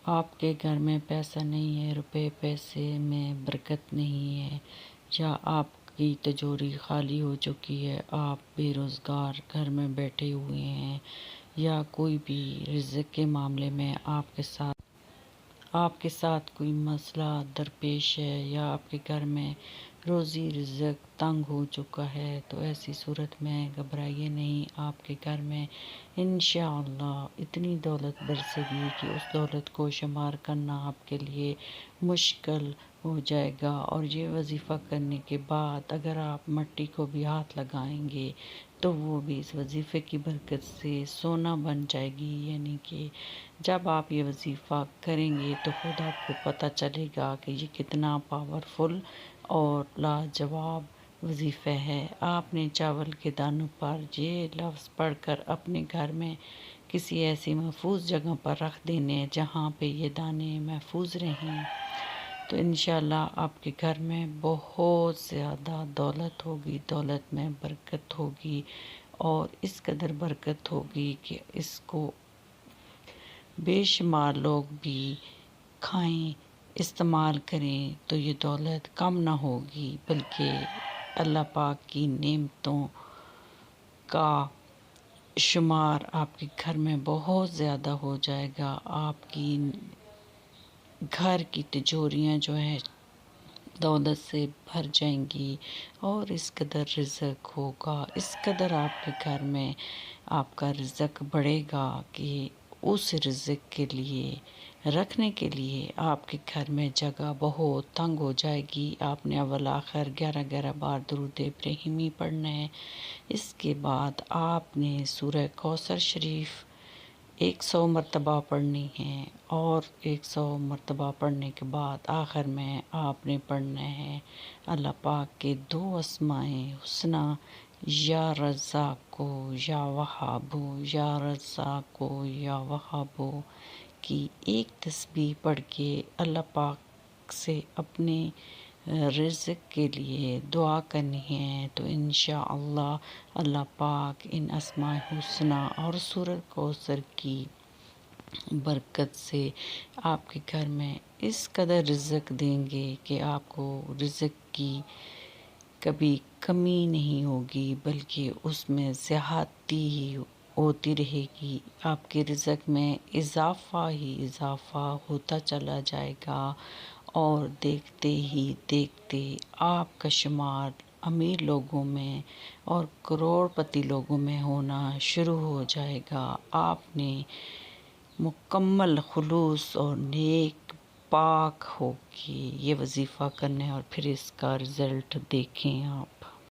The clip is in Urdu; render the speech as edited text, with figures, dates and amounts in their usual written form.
آپ کے گھر میں پیسہ نہیں ہے، روپے پیسے میں برکت نہیں ہے، یا آپ کی تجوری خالی ہو چکی ہے، آپ بے روزگار گھر میں بیٹھے ہوئے ہیں، یا کوئی بھی رزق کے معاملے میں آپ کے ساتھ کوئی مسئلہ درپیش ہے، یا آپ کے گھر میں روزی رزق تنگ ہو چکا ہے، تو ایسی صورت میں گھبرائیے نہیں۔ آپ کے گھر میں انشاءاللہ اتنی دولت برسے گی کہ اس دولت کو شمار کرنا آپ کے لیے مشکل ہو جائے گا، اور یہ وظیفہ کرنے کے بعد اگر آپ مٹی کو بھی ہاتھ لگائیں گے تو وہ بھی اس وظیفے کی برکت سے سونا بن جائے گی۔ یعنی کہ جب آپ یہ وظیفہ کریں گے تو خود آپ کو پتہ چلے گا کہ یہ کتنا پاورفل اور لاجواب وظیفہ ہے۔ آپ نے چاول کے دانوں پر یہ لفظ پڑھ کر اپنے گھر میں کسی ایسی محفوظ جگہ پر رکھ دینے جہاں پہ یہ دانے محفوظ رہیں، تو انشاءاللہ آپ کے گھر میں بہت زیادہ دولت ہوگی، دولت میں برکت ہوگی، اور اس قدر برکت ہوگی کہ اس کو بے شمار لوگ بھی کھائیں، استعمال کریں، تو یہ دولت کم نہ ہوگی بلکہ اللہ پاک کی نعمتوں کا شمار آپ کے گھر میں بہت زیادہ ہو جائے گا۔ آپ کی گھر کی تجوریاں جو ہیں دولت سے بھر جائیں گی، اور اس قدر رزق ہوگا، اس قدر آپ کے گھر میں آپ کا رزق بڑھے گا کہ اس رزق کے لیے رکھنے کے لیے آپ کے گھر میں جگہ بہت تنگ ہو جائے گی۔ آپ نے اول آخر 11 بار درود ابراہیمی پڑھنا ہے۔ اس کے بعد آپ نے سورہ کوثر شریف 100 مرتبہ پڑھنی ہے، اور 100 مرتبہ پڑھنے کے بعد آخر میں آپ نے پڑھنا ہے اللہ پاک کے 2 اسماء حسنی، یا رزاقو یا وہابو، یا رزاقو یا وہابو کی ایک تسبیح پڑھ کے اللہ پاک سے اپنے رزق کے لیے دعا کرنی ہے، تو انشاءاللہ اللہ پاک ان اسماء حسنی اور سورہ کوثر کی برکت سے آپ کے گھر میں اس قدر رزق دیں گے کہ آپ کو رزق کی کبھی کمی نہیں ہوگی، بلکہ اس میں زیادتی ہی ہوتی رہے گی۔ آپ کے رزق میں اضافہ ہی اضافہ ہوتا چلا جائے گا، اور دیکھتے ہی دیکھتے آپ کا شمار امیر لوگوں میں اور کروڑ پتی لوگوں میں ہونا شروع ہو جائے گا۔ آپ نے مکمل خلوص اور نیک پاک ہو کے یہ وظیفہ کرنا ہے، اور پھر اس کا رزلٹ دیکھیں آپ۔